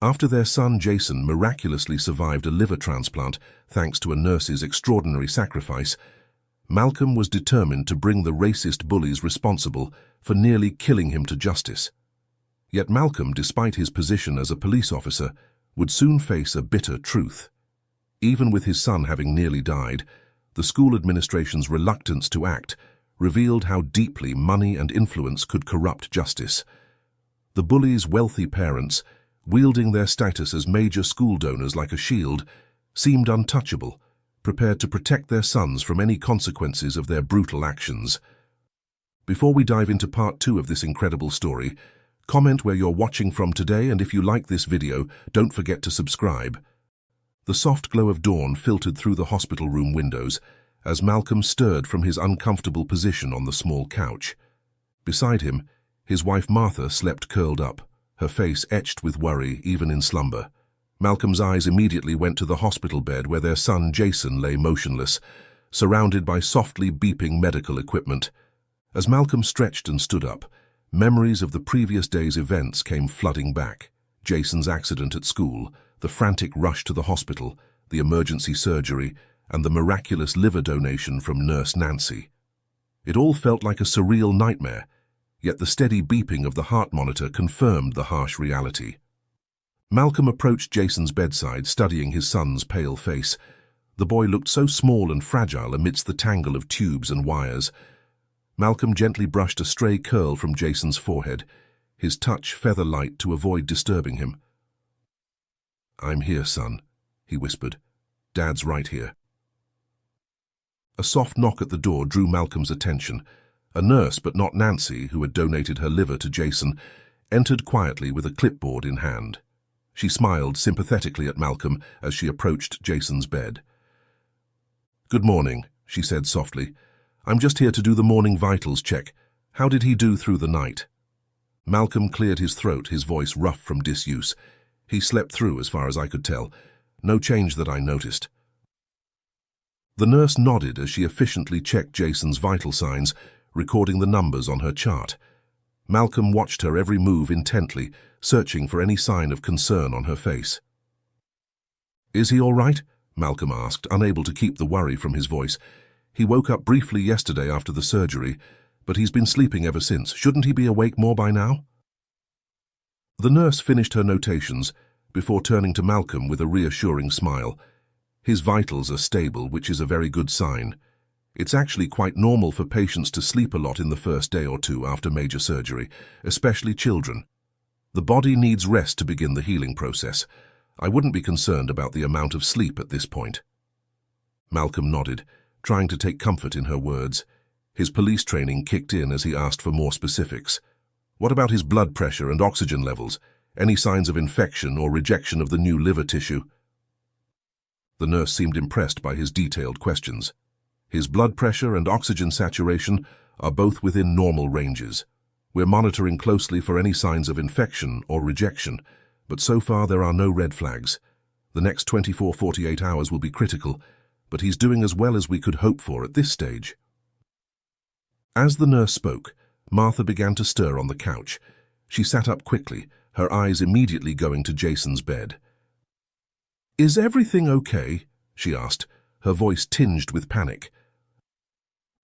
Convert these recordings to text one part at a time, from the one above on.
After their son Jason miraculously survived a liver transplant thanks to a nurse's extraordinary sacrifice, Malcolm was determined to bring the racist bullies responsible for nearly killing him to justice. Yet Malcolm, despite his position as a police officer, would soon face a bitter truth. Even with his son having nearly died, the school administration's reluctance to act revealed how deeply money and influence could corrupt justice. The bullies' wealthy parents, wielding their status as major school donors like a shield, seemed untouchable, prepared to protect their sons from any consequences of their brutal actions. Before we dive into part 2 of this incredible story, comment where you're watching from today, and if you like this video, don't forget to subscribe. The soft glow of dawn filtered through the hospital room windows as Malcolm stirred from his uncomfortable position on the small couch. Beside him, his wife Martha slept curled up, her face etched with worry even in slumber. Malcolm's eyes immediately went to the hospital bed where their son Jason lay motionless, surrounded by softly beeping medical equipment. As Malcolm stretched and stood up, memories of the previous day's events came flooding back. Jason's accident at school, the frantic rush to the hospital, the emergency surgery, and the miraculous liver donation from Nurse Nancy. It all felt like a surreal nightmare, yet the steady beeping of the heart monitor confirmed the harsh reality. Malcolm approached Jason's bedside, studying his son's pale face. The boy looked so small and fragile amidst the tangle of tubes and wires. Malcolm gently brushed a stray curl from Jason's forehead, his touch feather-light to avoid disturbing him. "I'm here, son," he whispered. "Dad's right here." A soft knock at the door drew Malcolm's attention. A nurse, but not Nancy, who had donated her liver to Jason, entered quietly with a clipboard in hand. She smiled sympathetically at Malcolm as she approached Jason's bed. "Good morning," she said softly. "I'm just here to do the morning vitals check. How did he do through the night?" Malcolm cleared his throat, his voice rough from disuse. "He slept through, as far as I could tell. No change that I noticed." The nurse nodded as she efficiently checked Jason's vital signs, recording the numbers on her chart. Malcolm watched her every move intently, searching for any sign of concern on her face. "Is he all right?" Malcolm asked, unable to keep the worry from his voice. "He woke up briefly yesterday after the surgery, but he's been sleeping ever since. Shouldn't he be awake more by now?" The nurse finished her notations before turning to Malcolm with a reassuring smile. "His vitals are stable, which is a very good sign. It's actually quite normal for patients to sleep a lot in the first day or two after major surgery, especially children. The body needs rest to begin the healing process. I wouldn't be concerned about the amount of sleep at this point." Malcolm nodded, trying to take comfort in her words. His police training kicked in as he asked for more specifics. "What about his blood pressure and oxygen levels? Any signs of infection or rejection of the new liver tissue?" The nurse seemed impressed by his detailed questions. "His blood pressure and oxygen saturation are both within normal ranges. We're monitoring closely for any signs of infection or rejection, but so far there are no red flags. The next 24-48 hours will be critical, but he's doing as well as we could hope for at this stage." As the nurse spoke, Martha began to stir on the couch. She sat up quickly, her eyes immediately going to Jason's bed. "Is everything okay?" she asked, her voice tinged with panic.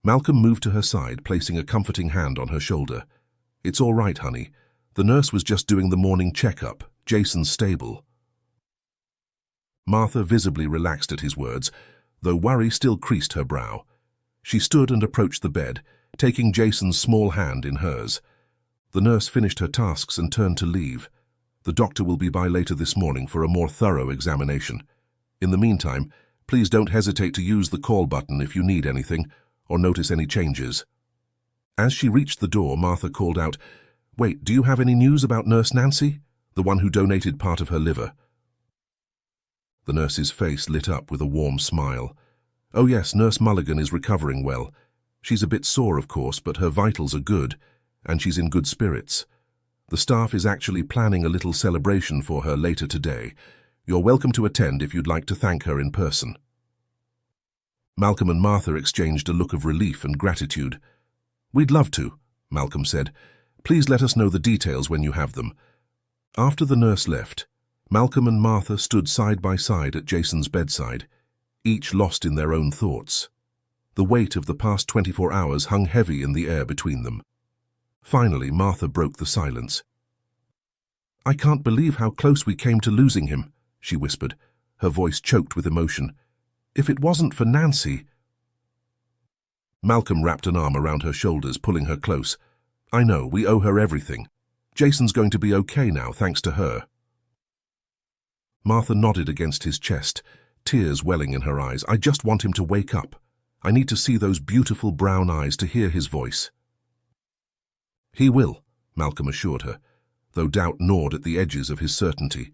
Malcolm moved to her side, placing a comforting hand on her shoulder. "It's all right, honey. The nurse was just doing the morning checkup. Jason's stable." Martha visibly relaxed at his words, though worry still creased her brow. She stood and approached the bed, taking Jason's small hand in hers. The nurse finished her tasks and turned to leave. "The doctor will be by later this morning for a more thorough examination. In the meantime, please don't hesitate to use the call button if you need anything or notice any changes." As she reached the door, Martha called out, "Wait, do you have any news about Nurse Nancy, the one who donated part of her liver?" The nurse's face lit up with a warm smile. "Oh yes, Nurse Mulligan is recovering well. She's a bit sore, of course, but her vitals are good, and she's in good spirits. The staff is actually planning a little celebration for her later today. You're welcome to attend if you'd like to thank her in person." Malcolm and Martha exchanged a look of relief and gratitude. "We'd love to," Malcolm said. "Please let us know the details when you have them." After the nurse left, Malcolm and Martha stood side by side at Jason's bedside, each lost in their own thoughts. The weight of the past 24 hours hung heavy in the air between them. Finally, Martha broke the silence. "I can't believe how close we came to losing him," she whispered, her voice choked with emotion. "If it wasn't for Nancy—" Malcolm wrapped an arm around her shoulders, pulling her close. "I know, we owe her everything. Jason's going to be okay now, thanks to her." Martha nodded against his chest, tears welling in her eyes. "I just want him to wake up. I need to see those beautiful brown eyes, to hear his voice." "He will," Malcolm assured her, though doubt gnawed at the edges of his certainty.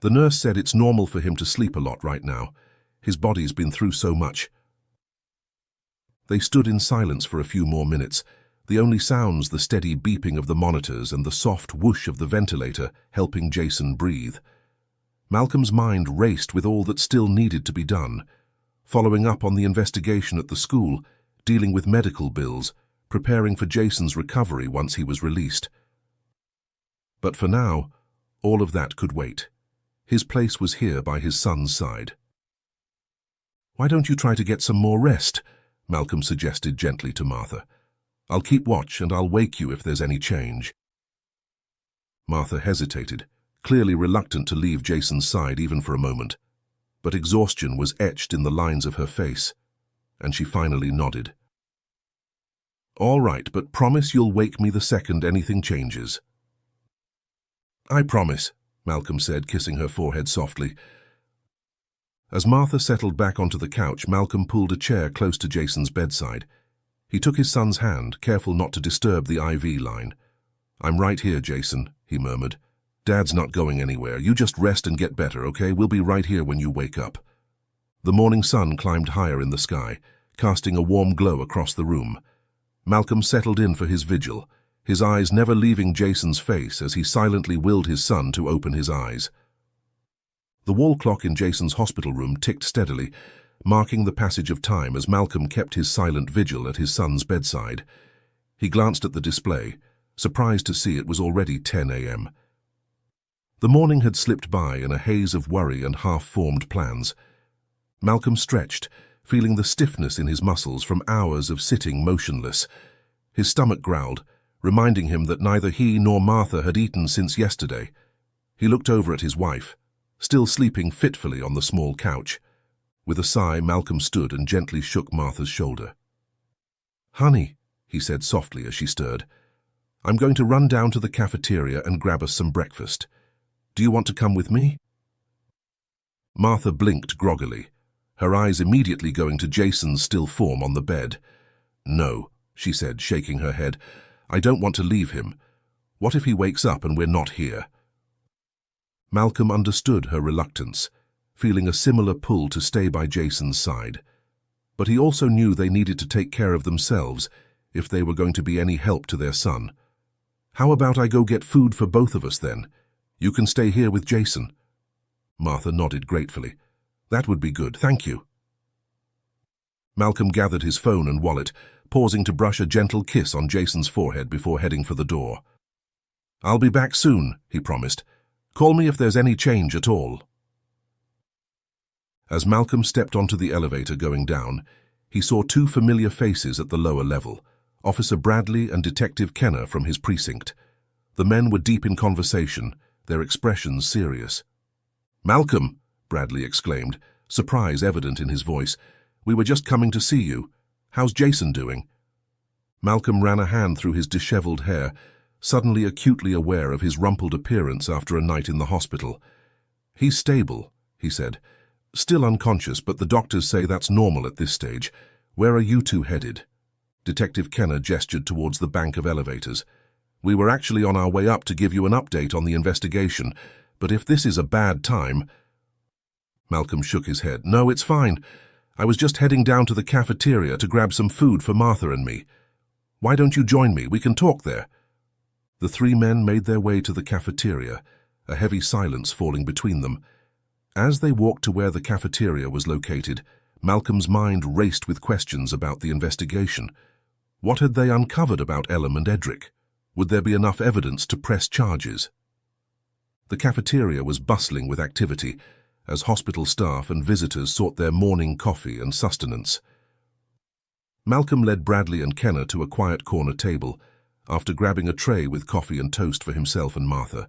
"The nurse said it's normal for him to sleep a lot right now. His body's been through so much." They stood in silence for a few more minutes, the only sounds the steady beeping of the monitors and the soft whoosh of the ventilator helping Jason breathe. Malcolm's mind raced with all that still needed to be done, following up on the investigation at the school, dealing with medical bills, preparing for Jason's recovery once he was released. But for now, all of that could wait. His place was here by his son's side. "Why don't you try to get some more rest?" Malcolm suggested gently to Martha. "I'll keep watch and I'll wake you if there's any change." Martha hesitated, clearly reluctant to leave Jason's side even for a moment. But exhaustion was etched in the lines of her face, and she finally nodded. "All right, but promise you'll wake me the second anything changes." "I promise," Malcolm said, kissing her forehead softly. As Martha settled back onto the couch, Malcolm pulled a chair close to Jason's bedside. He took his son's hand, careful not to disturb the IV line. "I'm right here, Jason," he murmured. "Dad's not going anywhere. You just rest and get better, okay? We'll be right here when you wake up." The morning sun climbed higher in the sky, casting a warm glow across the room. Malcolm settled in for his vigil, his eyes never leaving Jason's face as he silently willed his son to open his eyes. The wall clock in Jason's hospital room ticked steadily, marking the passage of time as Malcolm kept his silent vigil at his son's bedside. He glanced at the display, surprised to see it was already 10 a.m. The morning had slipped by in a haze of worry and half-formed plans. Malcolm stretched, feeling the stiffness in his muscles from hours of sitting motionless. His stomach growled, reminding him that neither he nor Martha had eaten since yesterday. He looked over at his wife, still sleeping fitfully on the small couch. With a sigh, Malcolm stood and gently shook Martha's shoulder. "Honey," he said softly as she stirred, "I'm going to run down to the cafeteria and grab us some breakfast. Do you want to come with me?" Martha blinked groggily, her eyes immediately going to Jason's still form on the bed. "No," she said, shaking her head. "I don't want to leave him. What if he wakes up and we're not here?" Malcolm understood her reluctance, feeling a similar pull to stay by Jason's side. But he also knew they needed to take care of themselves if they were going to be any help to their son. "How about I go get food for both of us then? You can stay here with Jason." Martha nodded gratefully. "That would be good, thank you." Malcolm gathered his phone and wallet, pausing to brush a gentle kiss on Jason's forehead before heading for the door. "I'll be back soon," he promised. "Call me if there's any change at all." As Malcolm stepped onto the elevator going down, he saw two familiar faces at the lower level, Officer Bradley and Detective Kenner from his precinct. The men were deep in conversation, their expressions serious. "Malcolm," Bradley exclaimed, surprise evident in his voice, "we were just coming to see you. How's Jason doing?" Malcolm ran a hand through his disheveled hair, suddenly acutely aware of his rumpled appearance after a night in the hospital. "He's stable," he said. "Still unconscious, but the doctors say that's normal at this stage. Where are you two headed?" Detective Kenner gestured towards the bank of elevators. "We were actually on our way up to give you an update on the investigation, but if this is a bad time—" Malcolm shook his head. "No, it's fine. I was just heading down to the cafeteria to grab some food for Martha and me. Why don't you join me? We can talk there." The three men made their way to the cafeteria, a heavy silence falling between them. As they walked to where the cafeteria was located, Malcolm's mind raced with questions about the investigation. What had they uncovered about Elam and Edric? Would there be enough evidence to press charges? The cafeteria was bustling with activity, as hospital staff and visitors sought their morning coffee and sustenance. Malcolm led Bradley and Kenna to a quiet corner table, after grabbing a tray with coffee and toast for himself and Martha.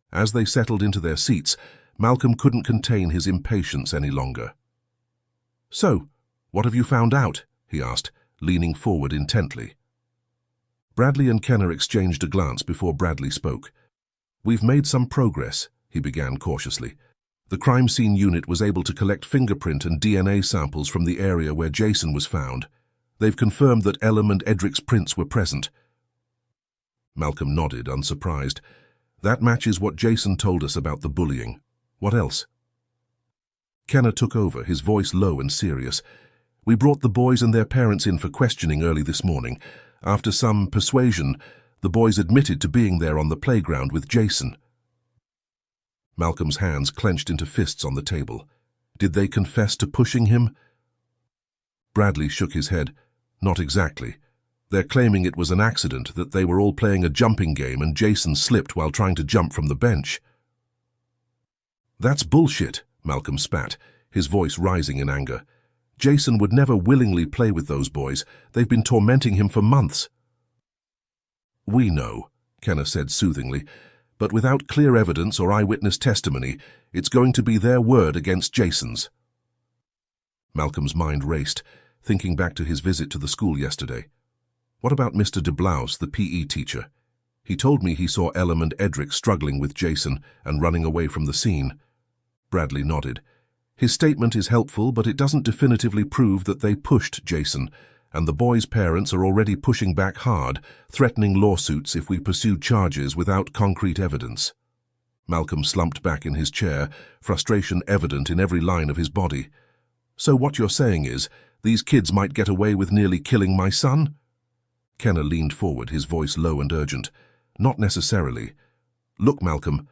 As they settled into their seats, Malcolm couldn't contain his impatience any longer. "So, what have you found out?" he asked, leaning forward intently. Bradley and Kenna exchanged a glance before Bradley spoke. "We've made some progress," he began cautiously. "The crime scene unit was able to collect fingerprint and DNA samples from the area where Jason was found. They've confirmed that Elam and Edric's prints were present." Malcolm nodded, unsurprised. "That matches what Jason told us about the bullying. What else?" Kenna took over, his voice low and serious. "We brought the boys and their parents in for questioning early this morning. After some persuasion, the boys admitted to being there on the playground with Jason." Malcolm's hands clenched into fists on the table. "Did they confess to pushing him?" Bradley shook his head. "Not exactly. They're claiming it was an accident, that they were all playing a jumping game and Jason slipped while trying to jump from the bench." "That's bullshit," Malcolm spat, his voice rising in anger. "Jason would never willingly play with those boys. They've been tormenting him for months." "We know," Kenna said soothingly, "but without clear evidence or eyewitness testimony, it's going to be their word against Jason's." Malcolm's mind raced, thinking back to his visit to the school yesterday. What about Mr. de Blaus, the PE teacher? He told me he saw Elam and Edric struggling with Jason and running away from the scene. Bradley nodded. "His statement is helpful, but it doesn't definitively prove that they pushed Jason, and the boys' parents are already pushing back hard, threatening lawsuits if we pursue charges without concrete evidence." Malcolm slumped back in his chair, frustration evident in every line of his body. "So what you're saying is, these kids might get away with nearly killing my son?" Kenna leaned forward, his voice low and urgent. "Not necessarily. Look, Malcolm,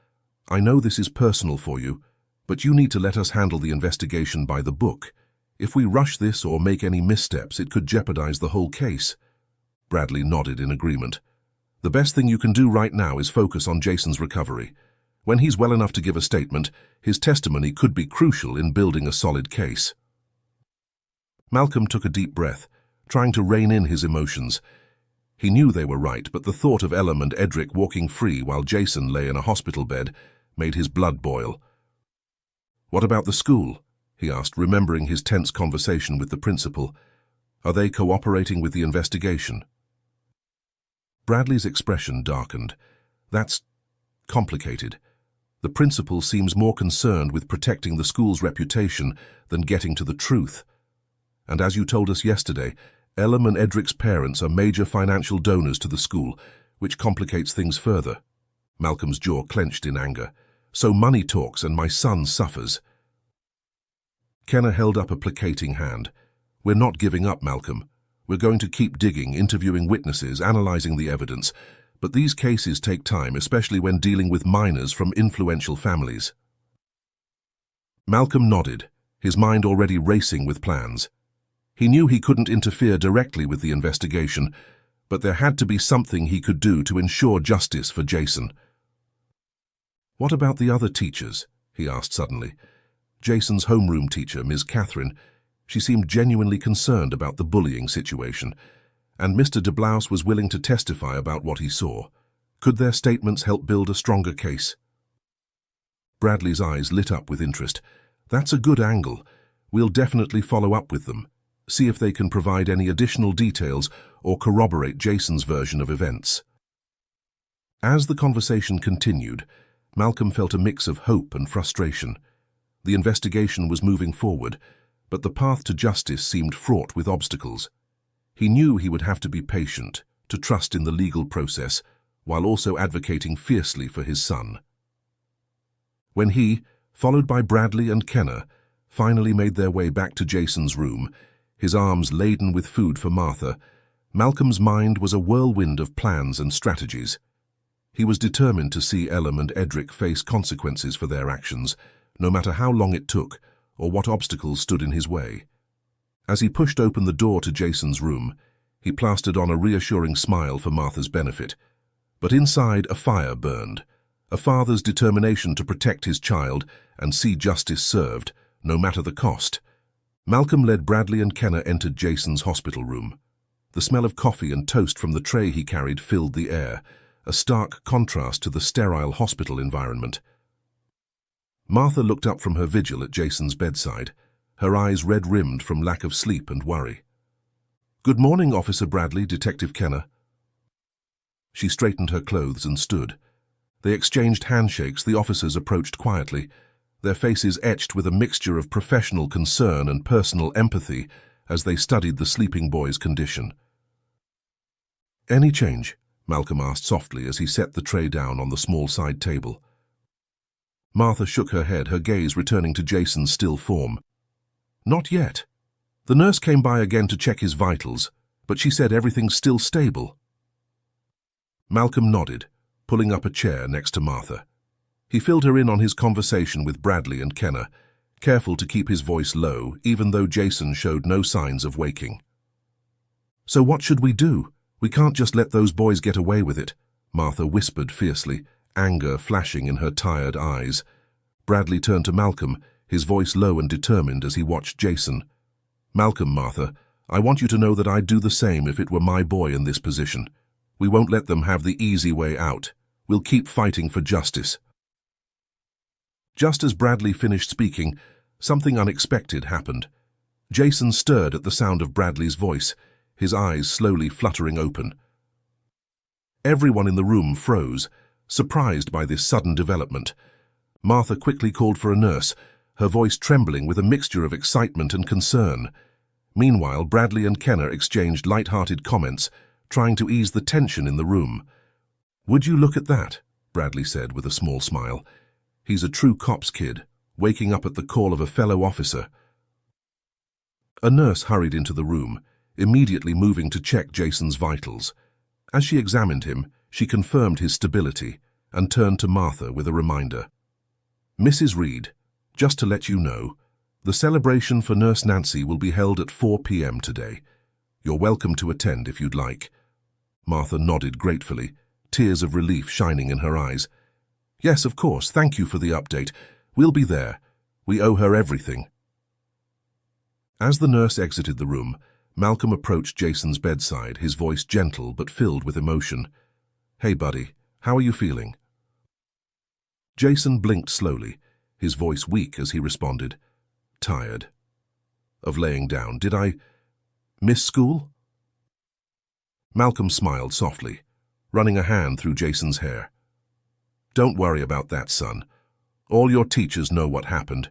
I know this is personal for you, but you need to let us handle the investigation by the book. If we rush this or make any missteps, it could jeopardize the whole case." Bradley nodded in agreement. "The best thing you can do right now is focus on Jason's recovery. When he's well enough to give a statement, his testimony could be crucial in building a solid case." Malcolm took a deep breath, trying to rein in his emotions. He knew they were right, but the thought of Elam and Edric walking free while Jason lay in a hospital bed made his blood boil. "What about the school?" he asked, remembering his tense conversation with the principal. "Are they cooperating with the investigation?" Bradley's expression darkened. "That's complicated. The principal seems more concerned with protecting the school's reputation than getting to the truth. And as you told us yesterday, Elam and Edric's parents are major financial donors to the school, which complicates things further." Malcolm's jaw clenched in anger. "So money talks and my son suffers." Kenna held up a placating hand. "We're not giving up, Malcolm. We're going to keep digging, interviewing witnesses, analyzing the evidence. But these cases take time, especially when dealing with minors from influential families." Malcolm nodded, his mind already racing with plans. He knew he couldn't interfere directly with the investigation, but there had to be something he could do to ensure justice for Jason. "What about the other teachers?" he asked suddenly. Jason's homeroom teacher, Ms. Catherine, she seemed genuinely concerned about the bullying situation, and Mr. de Blaus was willing to testify about what he saw. Could their statements help build a stronger case? Bradley's eyes lit up with interest. "That's a good angle. We'll definitely follow up with them. See if they can provide any additional details or corroborate Jason's version of events." As the conversation continued, Malcolm felt a mix of hope and frustration. The investigation was moving forward, but the path to justice seemed fraught with obstacles. He knew he would have to be patient, to trust in the legal process, while also advocating fiercely for his son. When he, followed by Bradley and Kenna, finally made their way back to Jason's room, his arms laden with food for Martha, Malcolm's mind was a whirlwind of plans and strategies. He was determined to see Elam and Edric face consequences for their actions, no matter how long it took or what obstacles stood in his way. As he pushed open the door to Jason's room, he plastered on a reassuring smile for Martha's benefit. But inside, a fire burned, a father's determination to protect his child and see justice served, no matter the cost. Malcolm led Bradley and Kenna entered Jason's hospital room. The smell of coffee and toast from the tray he carried filled the air, a stark contrast to the sterile hospital environment. Martha looked up from her vigil at Jason's bedside, her eyes red-rimmed from lack of sleep and worry. "Good morning, Officer Bradley, Detective Kenna." She straightened her clothes and stood. They exchanged handshakes. The officers approached quietly, their faces etched with a mixture of professional concern and personal empathy as they studied the sleeping boy's condition. "Any change?" Malcolm asked softly as he set the tray down on the small side table. Martha shook her head, her gaze returning to Jason's still form. "Not yet. The nurse came by again to check his vitals, but she said everything's still stable." Malcolm nodded, pulling up a chair next to Martha. He filled her in on his conversation with Bradley and Kenna, careful to keep his voice low, even though Jason showed no signs of waking. "So what should we do? We can't just let those boys get away with it," Martha whispered fiercely, anger flashing in her tired eyes. Bradley turned to Malcolm, his voice low and determined as he watched Jason. "Malcolm, Martha, I want you to know that I'd do the same if it were my boy in this position. We won't let them have the easy way out. We'll keep fighting for justice." Just as Bradley finished speaking, something unexpected happened. Jason stirred at the sound of Bradley's voice, his eyes slowly fluttering open. Everyone in the room froze, surprised by this sudden development. Martha quickly called for a nurse, her voice trembling with a mixture of excitement and concern. Meanwhile, Bradley and Kenna exchanged light-hearted comments, trying to ease the tension in the room. "Would you look at that?" Bradley said with a small smile. "He's a true cop's kid, waking up at the call of a fellow officer." A nurse hurried into the room, immediately moving to check Jason's vitals. As she examined him, she confirmed his stability and turned to Martha with a reminder. "Mrs. Reed, just to let you know, the celebration for Nurse Nancy will be held at 4 p.m. today. You're welcome to attend if you'd like." Martha nodded gratefully, tears of relief shining in her eyes. "Yes, of course, thank you for the update. We'll be there. We owe her everything." As the nurse exited the room, Malcolm approached Jason's bedside, his voice gentle but filled with emotion. "Hey, buddy, how are you feeling?" Jason blinked slowly, his voice weak as he responded, "Tired. Of laying down. Did I miss school?" Malcolm smiled softly, running a hand through Jason's hair. "Don't worry about that, son. All your teachers know what happened.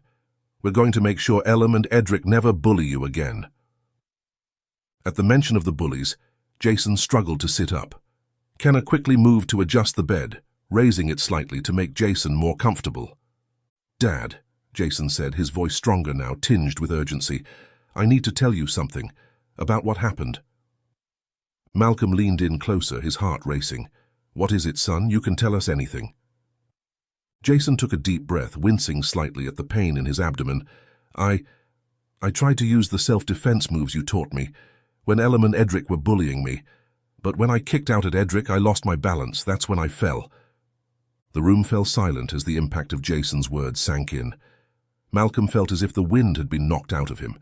We're going to make sure Elam and Edric never bully you again." At the mention of the bullies, Jason struggled to sit up. Kenna quickly moved to adjust the bed, raising it slightly to make Jason more comfortable. "Dad," Jason said, his voice stronger now, tinged with urgency, "I need to tell you something about what happened." Malcolm leaned in closer, his heart racing. "What is it, son? You can tell us anything." Jason took a deep breath, wincing slightly at the pain in his abdomen. I tried to use the self-defense moves you taught me when Elam and Edric were bullying me. But when I kicked out at Edric, I lost my balance. That's when I fell." The room fell silent as the impact of Jason's words sank in. Malcolm felt as if the wind had been knocked out of him,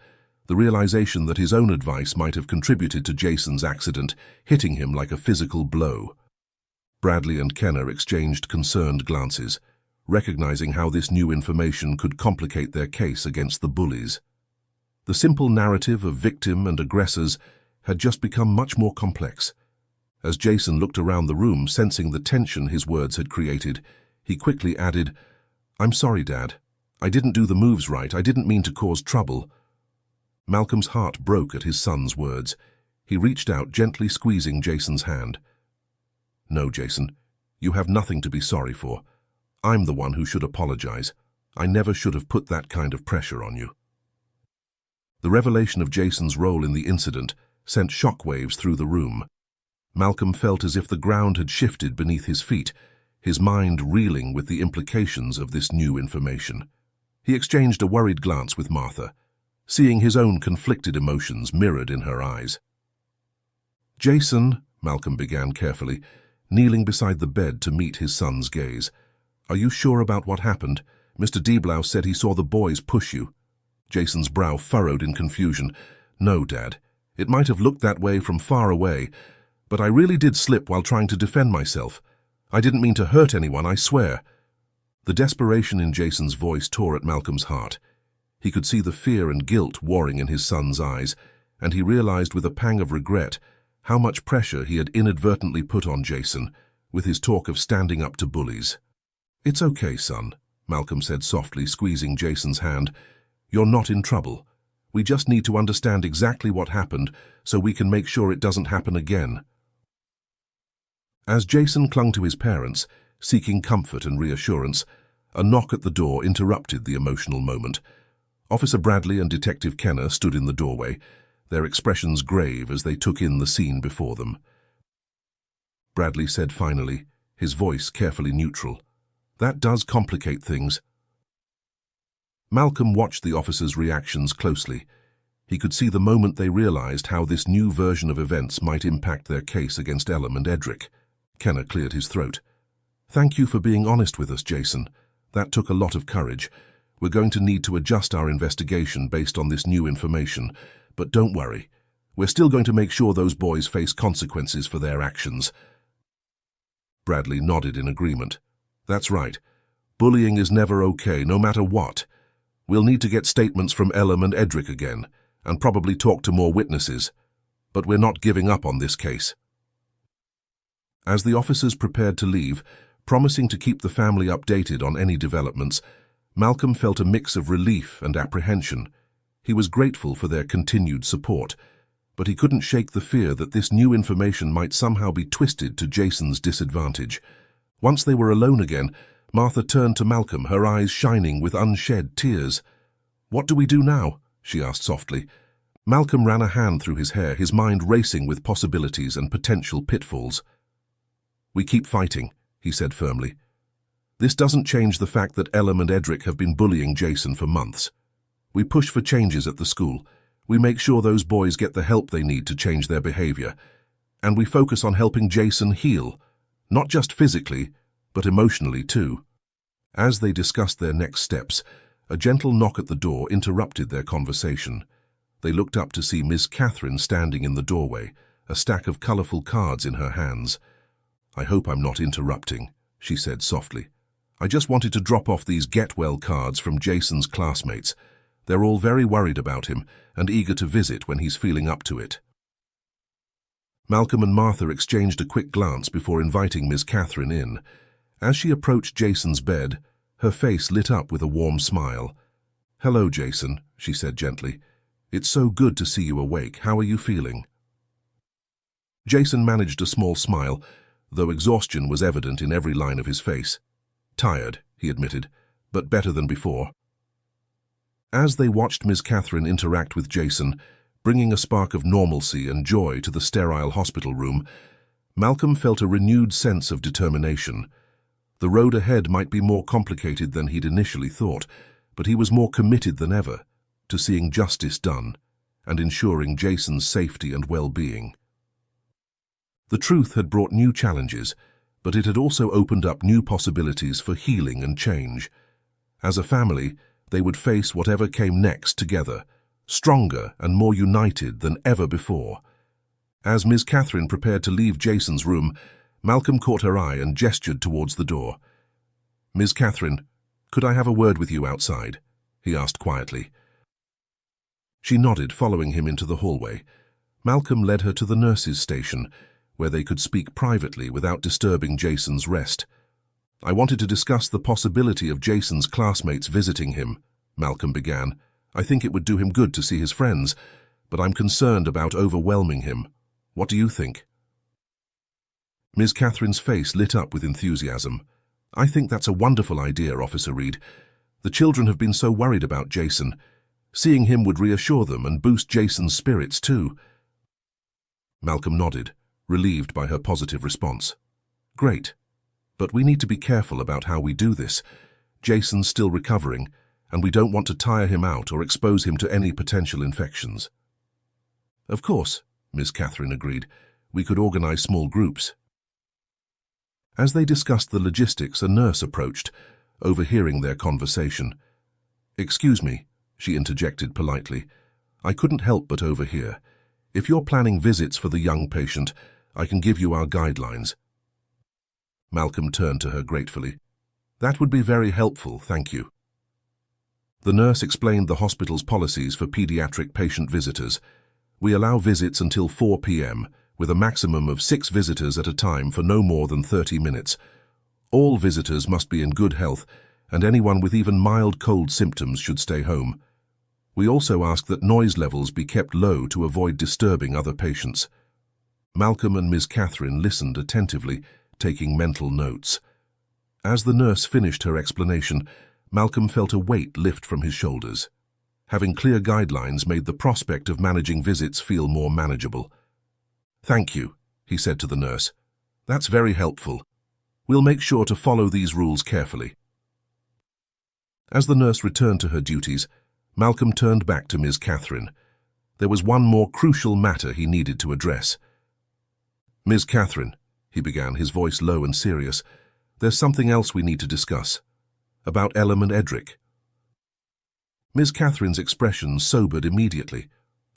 the realization that his own advice might have contributed to Jason's accident, hitting him like a physical blow. Bradley and Kenna exchanged concerned glances, recognizing how this new information could complicate their case against the bullies. The simple narrative of victim and aggressors had just become much more complex. As Jason looked around the room, sensing the tension his words had created, he quickly added, "I'm sorry, Dad. I didn't do the moves right. I didn't mean to cause trouble." Malcolm's heart broke at his son's words. He reached out, gently squeezing Jason's hand. "No, Jason, you have nothing to be sorry for. I'm the one who should apologize. I never should have put that kind of pressure on you." The revelation of Jason's role in the incident sent shockwaves through the room. Malcolm felt as if the ground had shifted beneath his feet, his mind reeling with the implications of this new information. He exchanged a worried glance with Martha, seeing his own conflicted emotions mirrored in her eyes. "Jason," Malcolm began carefully, kneeling beside the bed to meet his son's gaze, Are you sure about what happened? Mr. Deblow said he saw the boys push you. Jason's brow furrowed in confusion. No, Dad. It might have looked that way from far away, but I really did slip while trying to defend myself. I didn't mean to hurt anyone, I swear. The desperation in Jason's voice tore at Malcolm's heart. He could see the fear and guilt warring in his son's eyes, and he realized with a pang of regret how much pressure he had inadvertently put on Jason with his talk of standing up to bullies. It's okay, son, Malcolm said softly, squeezing Jason's hand. You're not in trouble. We just need to understand exactly what happened so we can make sure it doesn't happen again. As Jason clung to his parents, seeking comfort and reassurance, a knock at the door interrupted the emotional moment. Officer Bradley and Detective Kenner stood in the doorway, their expressions grave as they took in the scene before them. Bradley said finally, his voice carefully neutral, "That does complicate things." Malcolm watched the officers' reactions closely. He could see the moment they realized how this new version of events might impact their case against Elam and Edric. Kenner cleared his throat. "Thank you for being honest with us, Jason. That took a lot of courage. We're going to need to adjust our investigation based on this new information, but don't worry. We're still going to make sure those boys face consequences for their actions." Bradley nodded in agreement. "That's right. Bullying is never okay, no matter what. We'll need to get statements from Elam and Edric again, and probably talk to more witnesses. But we're not giving up on this case." As the officers prepared to leave, promising to keep the family updated on any developments, Malcolm felt a mix of relief and apprehension. He was grateful for their continued support, but he couldn't shake the fear that this new information might somehow be twisted to Jason's disadvantage. Once they were alone again, Martha turned to Malcolm, her eyes shining with unshed tears. "What do we do now?" she asked softly. Malcolm ran a hand through his hair, his mind racing with possibilities and potential pitfalls. "We keep fighting," he said firmly. "This doesn't change the fact that Elam and Edric have been bullying Jason for months. We push for changes at the school. We make sure those boys get the help they need to change their behavior. And we focus on helping Jason heal, not just physically, but emotionally too." As they discussed their next steps, a gentle knock at the door interrupted their conversation. They looked up to see Miss Catherine standing in the doorway, a stack of colorful cards in her hands. "I hope I'm not interrupting," she said softly. "I just wanted to drop off these get-well cards from Jason's classmates. They're all very worried about him and eager to visit when he's feeling up to it." Malcolm and Martha exchanged a quick glance before inviting Miss Catherine in. As she approached Jason's bed, her face lit up with a warm smile. "Hello, Jason," she said gently. "It's so good to see you awake. How are you feeling?" Jason managed a small smile, though exhaustion was evident in every line of his face. "Tired," he admitted, "but better than before." As they watched Miss Catherine interact with Jason, bringing a spark of normalcy and joy to the sterile hospital room, Malcolm felt a renewed sense of determination. The road ahead might be more complicated than he'd initially thought, but he was more committed than ever to seeing justice done and ensuring Jason's safety and well-being. The truth had brought new challenges, but it had also opened up new possibilities for healing and change. As a family, they would face whatever came next together, stronger and more united than ever before. As Miss Catherine prepared to leave Jason's room, Malcolm caught her eye and gestured towards the door. "Miss Catherine, could I have a word with you outside?" he asked quietly. She nodded, following him into the hallway. Malcolm led her to the nurse's station, where they could speak privately without disturbing Jason's rest. "I wanted to discuss the possibility of Jason's classmates visiting him," Malcolm began. "I think it would do him good to see his friends, but I'm concerned about overwhelming him. What do you think?" Ms. Catherine's face lit up with enthusiasm. "I think that's a wonderful idea, Officer Reed. The children have been so worried about Jason. Seeing him would reassure them and boost Jason's spirits too." Malcolm nodded, relieved by her positive response. "Great. But we need to be careful about how we do this. Jason's still recovering, and we don't want to tire him out or expose him to any potential infections." "Of course," Ms. Catherine agreed. "We could organize small groups." As they discussed the logistics, a nurse approached, overhearing their conversation. "Excuse me," she interjected politely. "I couldn't help but overhear. If you're planning visits for the young patient, I can give you our guidelines." Malcolm turned to her gratefully. "That would be very helpful, thank you." The nurse explained the hospital's policies for pediatric patient visitors. "We allow visits until 4 p.m., with a maximum of 6 visitors at a time for no more than 30 minutes. All visitors must be in good health, and anyone with even mild cold symptoms should stay home. We also ask that noise levels be kept low to avoid disturbing other patients." Malcolm and Ms. Catherine listened attentively, taking mental notes. As the nurse finished her explanation, Malcolm felt a weight lift from his shoulders. Having clear guidelines made the prospect of managing visits feel more manageable. "Thank you," he said to the nurse. "That's very helpful. We'll make sure to follow these rules carefully." As the nurse returned to her duties, Malcolm turned back to Ms. Catherine. There was one more crucial matter he needed to address. "Ms. Catherine," he began, his voice low and serious, "there's something else we need to discuss. About Elam and Edric." Ms. Catherine's expression sobered immediately.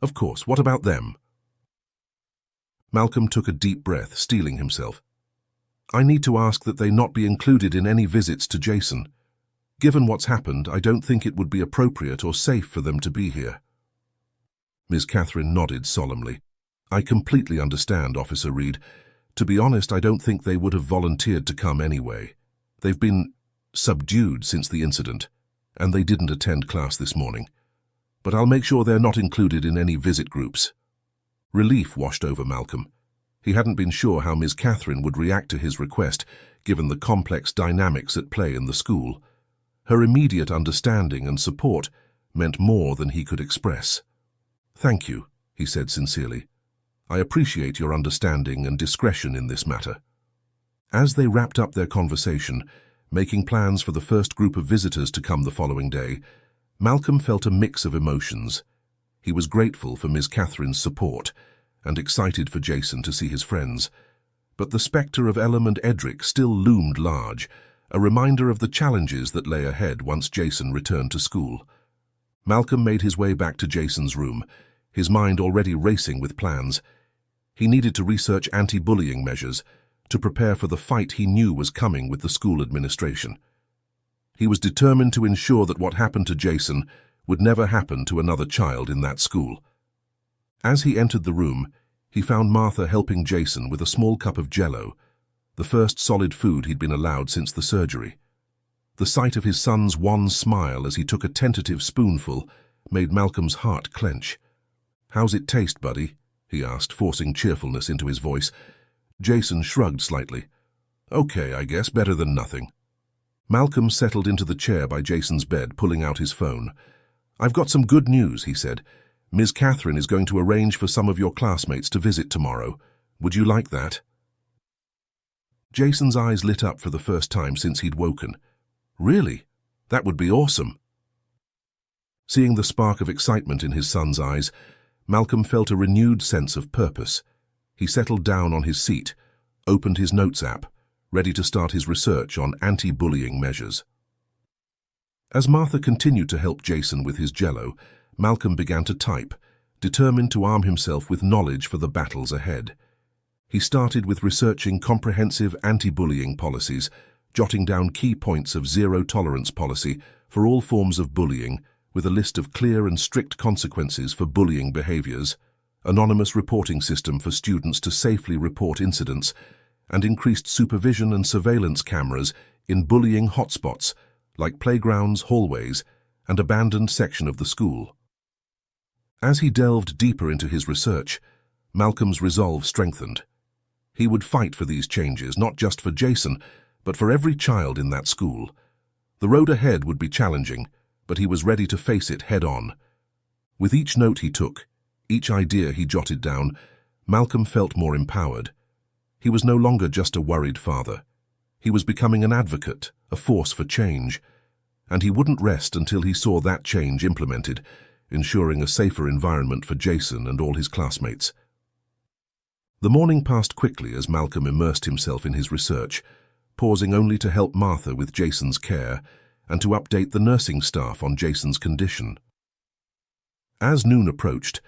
"Of course, what about them?" Malcolm took a deep breath, steeling himself. "I need to ask that they not be included in any visits to Jason. Given what's happened, I don't think it would be appropriate or safe for them to be here." Ms. Catherine nodded solemnly. "I completely understand, Officer Reed. To be honest, I don't think they would have volunteered to come anyway. They've been subdued since the incident, and they didn't attend class this morning. But I'll make sure they're not included in any visit groups." Relief washed over Malcolm. He hadn't been sure how Ms. Catherine would react to his request, given the complex dynamics at play in the school. Her immediate understanding and support meant more than he could express. "Thank you," he said sincerely. "I appreciate your understanding and discretion in this matter." As they wrapped up their conversation, making plans for the first group of visitors to come the following day, Malcolm felt a mix of emotions. He was grateful for Ms. Catherine's support and excited for Jason to see his friends. But the spectre of Elam and Edric still loomed large, a reminder of the challenges that lay ahead once Jason returned to school. Malcolm made his way back to Jason's room, his mind already racing with plans. He needed to research anti-bullying measures, to prepare for the fight he knew was coming with the school administration. He was determined to ensure that what happened to Jason would never happen to another child in that school. As he entered the room, he found Martha helping Jason with a small cup of Jell-O, the first solid food he'd been allowed since the surgery. The sight of his son's wan smile as he took a tentative spoonful made Malcolm's heart clench. "How's it taste, buddy?" he asked, forcing cheerfulness into his voice. Jason shrugged slightly. "Okay, I guess, better than nothing." Malcolm settled into the chair by Jason's bed, pulling out his phone. "I've got some good news," he said. "Ms. Catherine is going to arrange for some of your classmates to visit tomorrow. Would you like that?" Jason's eyes lit up for the first time since he'd woken. "Really? That would be awesome." Seeing the spark of excitement in his son's eyes, Malcolm felt a renewed sense of purpose. He settled down on his seat, opened his notes app, ready to start his research on anti-bullying measures. As Martha continued to help Jason with his Jell-O, Malcolm began to type, determined to arm himself with knowledge for the battles ahead. He started with researching comprehensive anti-bullying policies, jotting down key points of zero-tolerance policy for all forms of bullying, with a list of clear and strict consequences for bullying behaviors, anonymous reporting system for students to safely report incidents, and increased supervision and surveillance cameras in bullying hotspots like playgrounds, hallways, and abandoned section of the school. As he delved deeper into his research, Malcolm's resolve strengthened. He would fight for these changes, not just for Jason, but for every child in that school. The road ahead would be challenging, but he was ready to face it head-on. With each note he took, each idea he jotted down, Malcolm felt more empowered. He was no longer just a worried father. He was becoming an advocate, a force for change, and he wouldn't rest until he saw that change implemented, ensuring a safer environment for Jason and all his classmates. The morning passed quickly as Malcolm immersed himself in his research. pausing only to help Martha with Jason's care and to update the nursing staff on Jason's condition. As noon approached,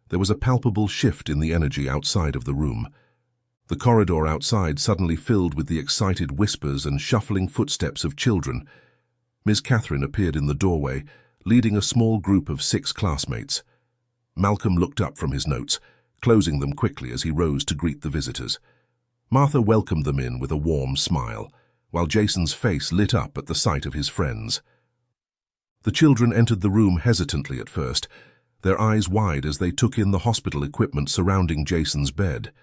there was a palpable shift in the energy outside of the room. The corridor outside suddenly filled with the excited whispers and shuffling footsteps of children. Ms. Catherine appeared in the doorway, leading a small group of 6 classmates. Malcolm looked up from his notes, closing them quickly as he rose to greet the visitors. Martha welcomed them in with a warm smile, while Jason's face lit up at the sight of his friends. The children entered the room hesitantly at first, their eyes wide as they took in the hospital equipment surrounding Jason's bed.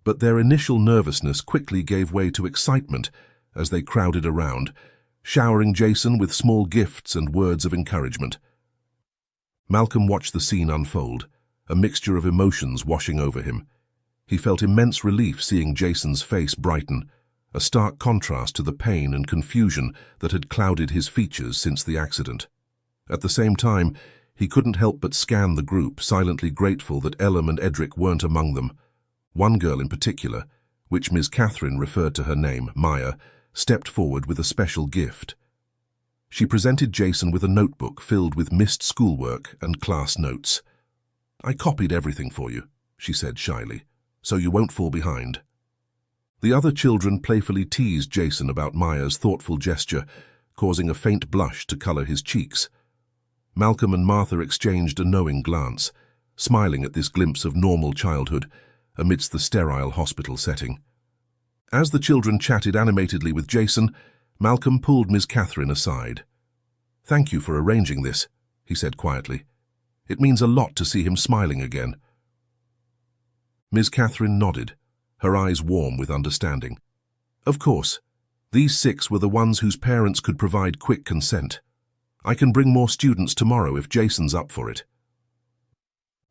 But their initial nervousness quickly gave way to excitement as they crowded around, showering Jason with small gifts and words of encouragement. Malcolm watched the scene unfold, a mixture of emotions washing over him. He felt immense relief seeing Jason's face brighten, a stark contrast to the pain and confusion that had clouded his features since the accident. At the same time, he couldn't help but scan the group, silently grateful that Elam and Edric weren't among them. One girl in particular, which Ms. Catherine referred to her name, Maya, stepped forward with a special gift. She presented Jason with a notebook filled with missed schoolwork and class notes. "I copied everything for you," she said shyly, "so you won't fall behind." The other children playfully teased Jason about Maya's thoughtful gesture, causing a faint blush to color his cheeks. Malcolm and Martha exchanged a knowing glance, smiling at this glimpse of normal childhood amidst the sterile hospital setting. As the children chatted animatedly with Jason, Malcolm pulled Ms. Catherine aside. "Thank you for arranging this," he said quietly. "It means a lot to see him smiling again." Ms. Catherine nodded, her eyes warm with understanding. "Of course, these 6 were the ones whose parents could provide quick consent. I can bring more students tomorrow if Jason's up for it."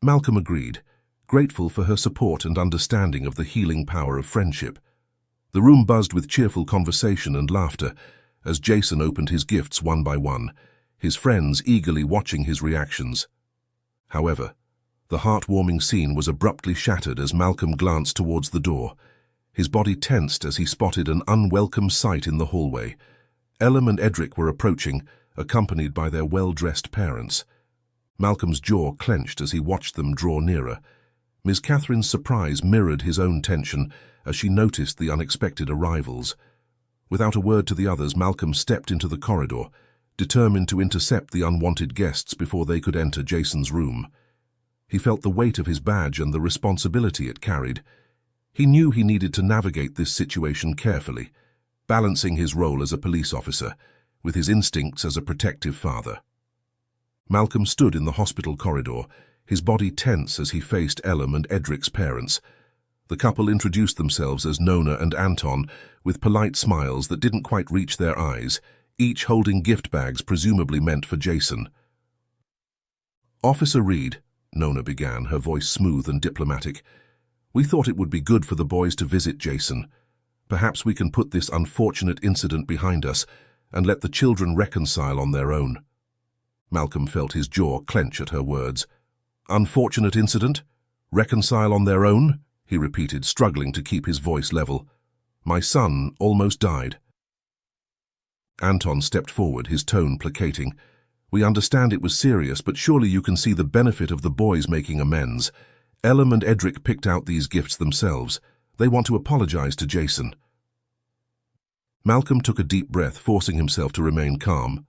Malcolm agreed, grateful for her support and understanding of the healing power of friendship. The room buzzed with cheerful conversation and laughter as Jason opened his gifts one by one, his friends eagerly watching his reactions. However, the heartwarming scene was abruptly shattered as Malcolm glanced towards the door. His body tensed as he spotted an unwelcome sight in the hallway. Elam and Edric were approaching, accompanied by their well-dressed parents. Malcolm's jaw clenched as he watched them draw nearer. Ms. Catherine's surprise mirrored his own tension as she noticed the unexpected arrivals. Without a word to the others, Malcolm stepped into the corridor, determined to intercept the unwanted guests before they could enter Jason's room. He felt the weight of his badge and the responsibility it carried. He knew he needed to navigate this situation carefully, balancing his role as a police officer with his instincts as a protective father. Malcolm stood in the hospital corridor, his body tense as he faced Elam and Edric's parents. The couple introduced themselves as Nona and Anton, with polite smiles that didn't quite reach their eyes, each holding gift bags presumably meant for Jason. "Officer Reed," Nona began, her voice smooth and diplomatic, "we thought it would be good for the boys to visit Jason. Perhaps we can put this unfortunate incident behind us and let the children reconcile on their own." Malcolm felt his jaw clench at her words. "Unfortunate incident? Reconcile on their own?" he repeated, struggling to keep his voice level. "My son almost died." Anton stepped forward, his tone placating. "We understand it was serious, but surely you can see the benefit of the boys making amends. Elam and Edric picked out these gifts themselves. They want to apologize to Jason." Malcolm took a deep breath, forcing himself to remain calm.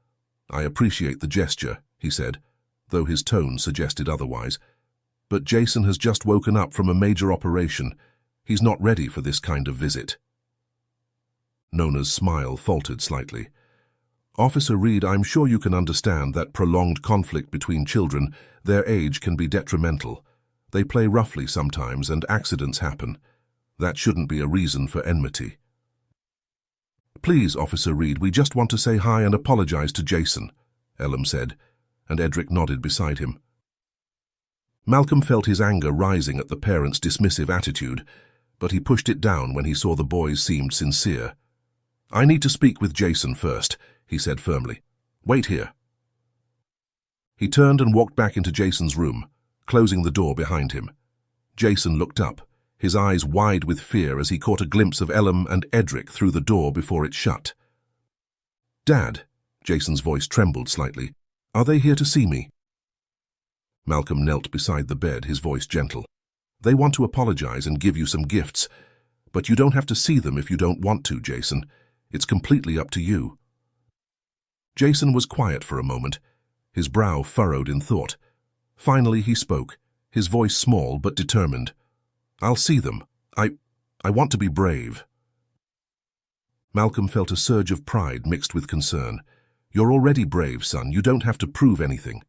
"I appreciate the gesture," he said, though his tone suggested otherwise. "But Jason has just woken up from a major operation. He's not ready for this kind of visit." Nona's smile faltered slightly. "Officer Reed, I'm sure you can understand that prolonged conflict between children, their age can be detrimental. They play roughly sometimes and accidents happen. That shouldn't be a reason for enmity." "Please, Officer Reed, we just want to say hi and apologize to Jason," Elam said, and Edric nodded beside him. Malcolm felt his anger rising at the parents' dismissive attitude, but he pushed it down when he saw the boys seemed sincere. "I need to speak with Jason first," he said firmly. "Wait here." He turned and walked back into Jason's room, closing the door behind him. Jason looked up, his eyes wide with fear as he caught a glimpse of Ellum and Edric through the door before it shut. "Dad," Jason's voice trembled slightly, "are they here to see me?" Malcolm knelt beside the bed, his voice gentle. "They want to apologize and give you some gifts, but you don't have to see them if you don't want to, Jason. It's completely up to you." Jason was quiet for a moment, his brow furrowed in thought. Finally he spoke, his voice small but determined. "I'll see them. I want to be brave." Malcolm felt a surge of pride mixed with concern. "You're already brave, son. You don't have to prove anything."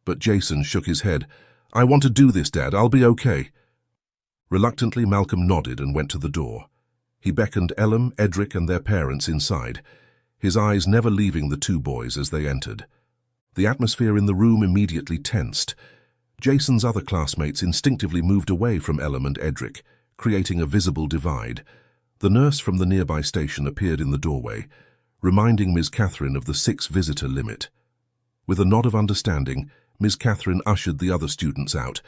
But Jason shook his head. "I want to do this, Dad. I'll be okay." Reluctantly, Malcolm nodded and went to the door. He beckoned Ellum, Edric, and their parents inside, his eyes never leaving the two boys as they entered. The atmosphere in the room immediately tensed. Jason's other classmates instinctively moved away from Ellum and Edric, creating a visible divide. The nurse from the nearby station appeared in the doorway, reminding Ms. Catherine of the 6-visitor limit. With a nod of understanding, Ms. Catherine ushered the other students out,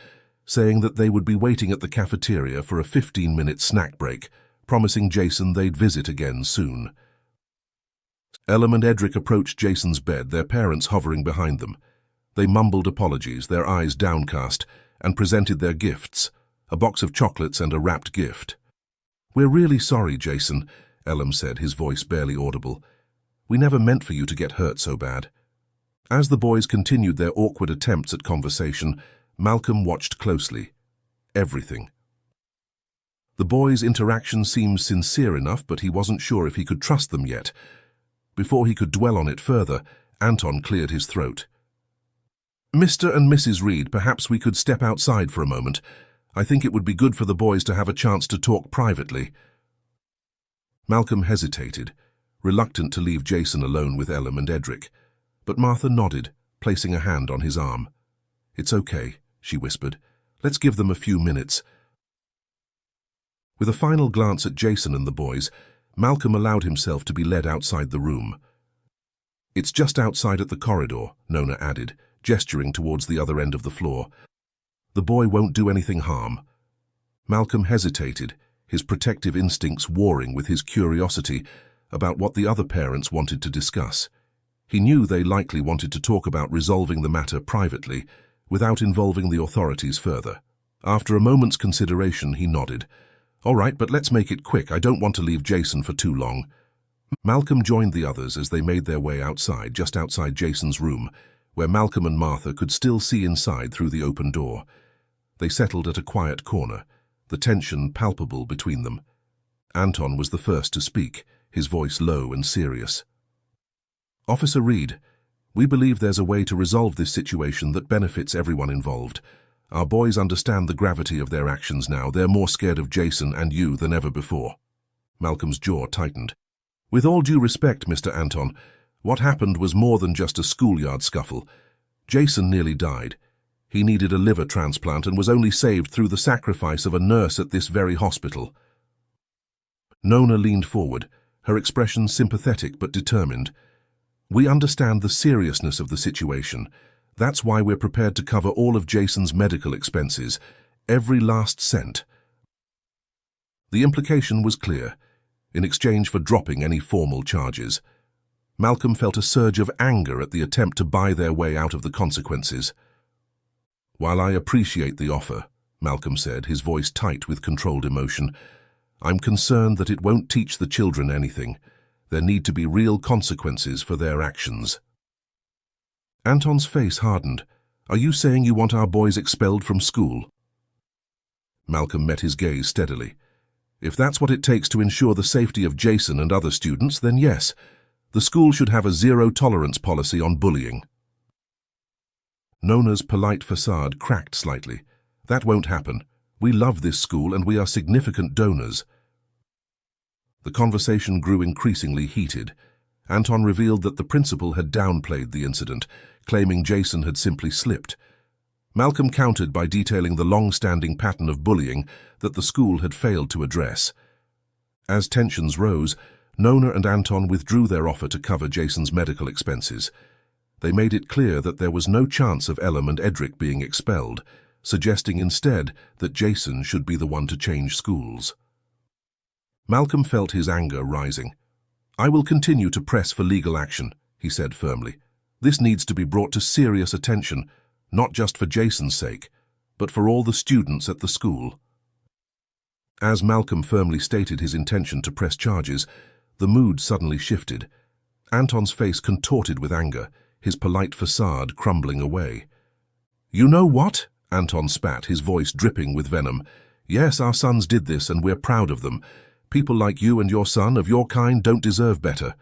saying that they would be waiting at the cafeteria for a 15-minute snack break, promising Jason they'd visit again soon. Ellum and Edric approached Jason's bed, their parents hovering behind them. They mumbled apologies, their eyes downcast, and presented their gifts, a box of chocolates and a wrapped gift. "We're really sorry, Jason," Ellum said, his voice barely audible. "We never meant for you to get hurt so bad." As the boys continued their awkward attempts at conversation, Malcolm watched closely. Everything. The boys' interaction seemed sincere enough, but he wasn't sure if he could trust them yet. Before he could dwell on it further, Anton cleared his throat. "Mr. and Mrs. Reed, perhaps we could step outside for a moment. I think it would be good for the boys to have a chance to talk privately." Malcolm hesitated, reluctant to leave Jason alone with Ellum and Edric, but Martha nodded, placing a hand on his arm. "It's okay," she whispered. "Let's give them a few minutes." With a final glance at Jason and the boys, Malcolm allowed himself to be led outside the room. "It's just outside at the corridor," Nona added, gesturing towards the other end of the floor. "The boy won't do anything harm." Malcolm hesitated, his protective instincts warring with his curiosity about what the other parents wanted to discuss. He knew they likely wanted to talk about resolving the matter privately, without involving the authorities further. After a moment's consideration, he nodded. "All right, but let's make it quick. I don't want to leave Jason for too long." Malcolm joined the others as they made their way outside, just outside Jason's room, where Malcolm and Martha could still see inside through the open door. They settled at a quiet corner, the tension palpable between them. Anton was the first to speak, his voice low and serious. "Officer Reed, we believe there's a way to resolve this situation that benefits everyone involved. Our boys understand the gravity of their actions now. They're more scared of Jason and you than ever before." Malcolm's jaw tightened. "With all due respect, Mr. Anton, what happened was more than just a schoolyard scuffle. Jason nearly died. He needed a liver transplant and was only saved through the sacrifice of a nurse at this very hospital." Nona leaned forward, her expression sympathetic but determined. "We understand the seriousness of the situation. That's why we're prepared to cover all of Jason's medical expenses, every last cent." The implication was clear, in exchange for dropping any formal charges. Malcolm felt a surge of anger at the attempt to buy their way out of the consequences. "While I appreciate the offer," Malcolm said, his voice tight with controlled emotion, "I'm concerned that it won't teach the children anything. There need to be real consequences for their actions." Anton's face hardened. "Are you saying you want our boys expelled from school?" Malcolm met his gaze steadily. "If that's what it takes to ensure the safety of Jason and other students, then yes, the school should have a zero-tolerance policy on bullying." Nona's polite facade cracked slightly. "That won't happen. We love this school and we are significant donors." The conversation grew increasingly heated. Anton revealed that the principal had downplayed the incident, claiming Jason had simply slipped. Malcolm countered by detailing the long-standing pattern of bullying that the school had failed to address. As tensions rose, Nona and Anton withdrew their offer to cover Jason's medical expenses. They made it clear that there was no chance of Ellum and Edric being expelled, suggesting instead that Jason should be the one to change schools. Malcolm felt his anger rising. "I will continue to press for legal action," he said firmly. "This needs to be brought to serious attention, not just for Jason's sake, but for all the students at the school." As Malcolm firmly stated his intention to press charges, the mood suddenly shifted. Anton's face contorted with anger, his polite facade crumbling away. "You know what?" Anton spat, his voice dripping with venom. "Yes, our sons did this and we're proud of them. People like you and your son, of your kind, don't deserve better."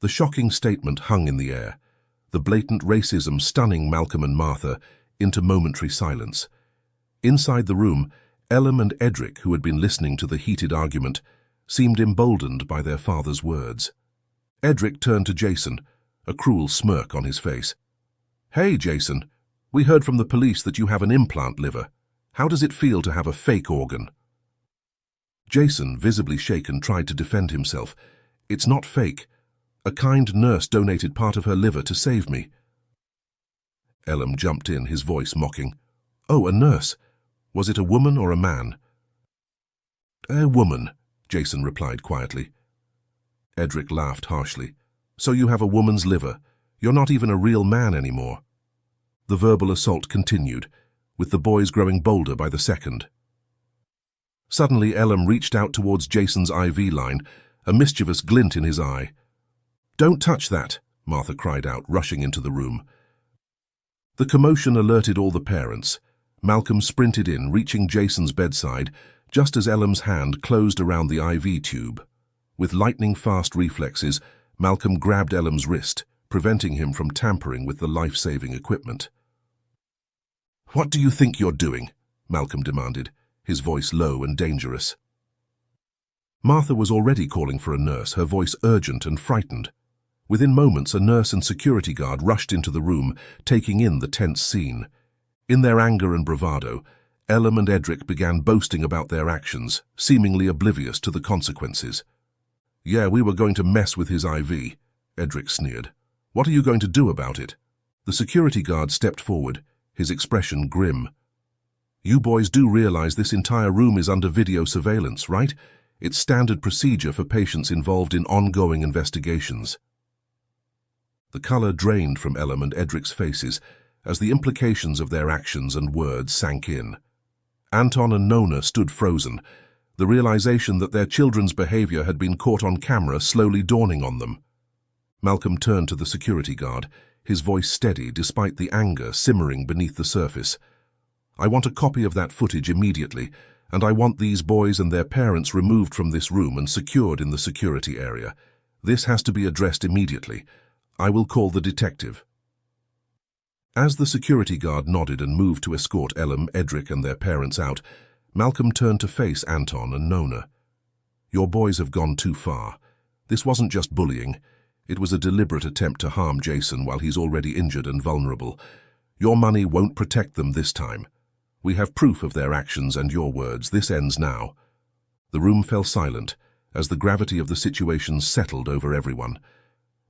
The shocking statement hung in the air, the blatant racism stunning Malcolm and Martha into momentary silence. Inside the room, Elam and Edric, who had been listening to the heated argument, seemed emboldened by their father's words. Edric turned to Jason, a cruel smirk on his face. "Hey, Jason, we heard from the police that you have an implant liver. How does it feel to have a fake organ?" Jason, visibly shaken, tried to defend himself. "It's not fake. A kind nurse donated part of her liver to save me." Elam jumped in, his voice mocking. "Oh, a nurse. Was it a woman or a man?" "A woman," Jason replied quietly. Edric laughed harshly. "So you have a woman's liver. You're not even a real man anymore." The verbal assault continued, with the boys growing bolder by the second. Suddenly, Elam reached out towards Jason's IV line, a mischievous glint in his eye. "Don't touch that," Martha cried out, rushing into the room. The commotion alerted all the parents. Malcolm sprinted in, reaching Jason's bedside, just as Elam's hand closed around the IV tube. With lightning-fast reflexes, Malcolm grabbed Elam's wrist, preventing him from tampering with the life-saving equipment. "What do you think you're doing?" Malcolm demanded, his voice low and dangerous. Martha was already calling for a nurse, her voice urgent and frightened. Within moments, a nurse and security guard rushed into the room, taking in the tense scene. In their anger and bravado, Elam and Edric began boasting about their actions, seemingly oblivious to the consequences. "Yeah, we were going to mess with his IV," Edric sneered. "What are you going to do about it?" The security guard stepped forward, his expression grim. "You boys do realize this entire room is under video surveillance, right? It's standard procedure for patients involved in ongoing investigations." The color drained from Elam and Edric's faces as the implications of their actions and words sank in. Anton and Nona stood frozen, the realization that their children's behavior had been caught on camera slowly dawning on them. Malcolm turned to the security guard, his voice steady despite the anger simmering beneath the surface. "I want a copy of that footage immediately, and I want these boys and their parents removed from this room and secured in the security area. This has to be addressed immediately. I will call the detective." As the security guard nodded and moved to escort Elam, Edric and their parents out, Malcolm turned to face Anton and Nona. "Your boys have gone too far. This wasn't just bullying. It was a deliberate attempt to harm Jason while he's already injured and vulnerable. Your money won't protect them this time. We have proof of their actions and your words. This ends now." The room fell silent as the gravity of the situation settled over everyone.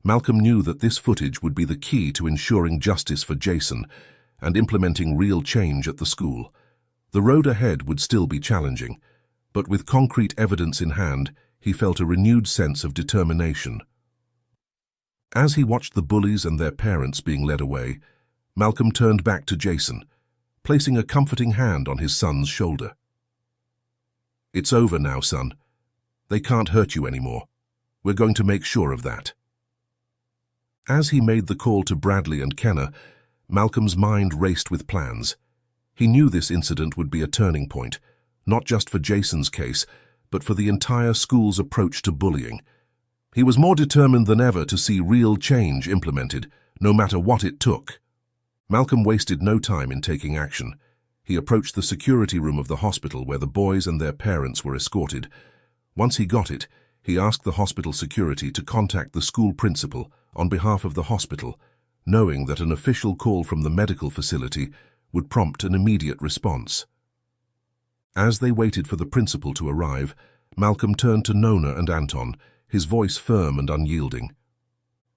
Malcolm knew that this footage would be the key to ensuring justice for Jason and implementing real change at the school. The road ahead would still be challenging, but with concrete evidence in hand, he felt a renewed sense of determination. As he watched the bullies and their parents being led away, Malcolm turned back to Jason, placing a comforting hand on his son's shoulder. "It's over now, son. They can't hurt you anymore. We're going to make sure of that." As he made the call to Bradley and Kenna, Malcolm's mind raced with plans. He knew this incident would be a turning point, not just for Jason's case, but for the entire school's approach to bullying. He was more determined than ever to see real change implemented, no matter what it took. Malcolm wasted no time in taking action. He approached the security room of the hospital where the boys and their parents were escorted. Once he got it, he asked the hospital security to contact the school principal on behalf of the hospital, knowing that an official call from the medical facility would prompt an immediate response. As they waited for the principal to arrive, Malcolm turned to Nona and Anton, his voice firm and unyielding.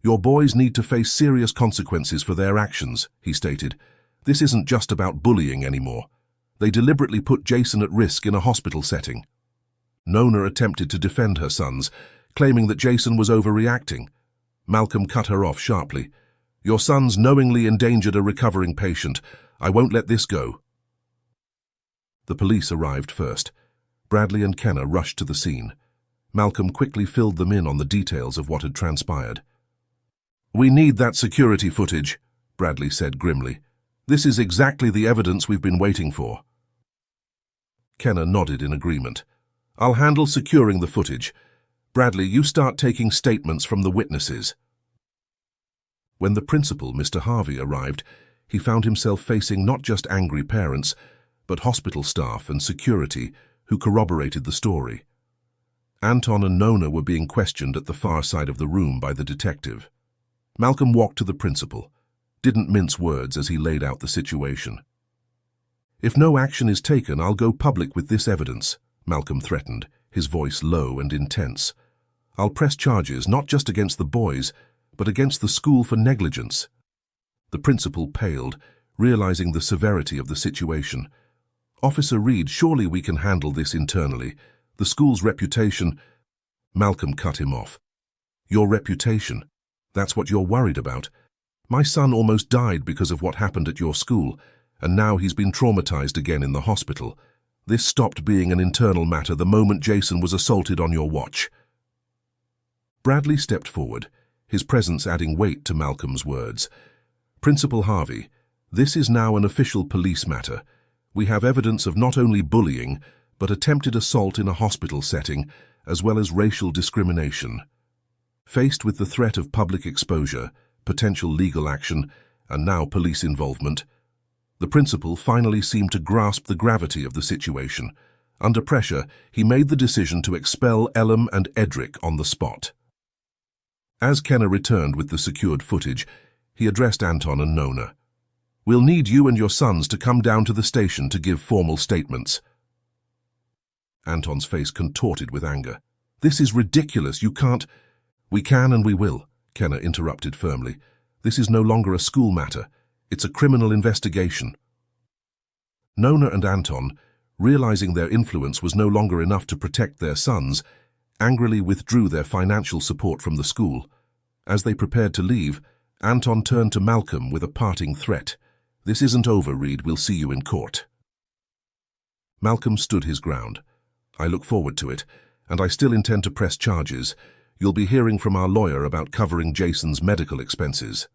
"Your boys need to face serious consequences for their actions," he stated. This isn't just about bullying anymore. They deliberately put Jason at risk in a hospital setting. Nona attempted to defend her sons, claiming that Jason was overreacting. Malcolm cut her off sharply. "Your sons knowingly endangered a recovering patient. I won't let this go." The police arrived first. Bradley and Kenna rushed to the scene. Malcolm quickly filled them in on the details of what had transpired. "We need that security footage," Bradley said grimly. "This is exactly the evidence we've been waiting for." Kenna nodded in agreement. "I'll handle securing the footage. Bradley, you start taking statements from the witnesses." When the principal, Mr. Harvey, arrived, he found himself facing not just angry parents, but hospital staff and security who corroborated the story. Anton and Nona were being questioned at the far side of the room by the detective. Malcolm walked to the principal, didn't mince words as he laid out the situation. "If no action is taken, I'll go public with this evidence," Malcolm threatened, his voice low and intense. "I'll press charges not just against the boys, but against the school for negligence." The principal paled, realizing the severity of the situation. "Officer Reed, surely we can handle this internally. The school's reputation—" Malcolm cut him off. "Your reputation? That's what you're worried about? My son almost died because of what happened at your school, and now he's been traumatized again in the hospital. This stopped being an internal matter the moment Jason was assaulted on your watch." Bradley stepped forward, his presence adding weight to Malcolm's words. "Principal Harvey, this is now an official police matter. We have evidence of not only bullying, but attempted assault in a hospital setting, as well as racial discrimination. Faced with the threat of public exposure, potential legal action, and now police involvement, the principal finally seemed to grasp the gravity of the situation. Under pressure, he made the decision to expel Elam and Edric on the spot." As Kenna returned with the secured footage, he addressed Anton and Nona. "We'll need you and your sons to come down to the station to give formal statements." Anton's face contorted with anger. "This is ridiculous. You can't—" "We can and we will," Kenna interrupted firmly. "This is no longer a school matter. It's a criminal investigation." Nona and Anton, realizing their influence was no longer enough to protect their sons, angrily withdrew their financial support from the school. As they prepared to leave, Anton turned to Malcolm with a parting threat. "This isn't over, Reed. We'll see you in court." Malcolm stood his ground. "I look forward to it, and I still intend to press charges. You'll be hearing from our lawyer about covering Jason's medical expenses."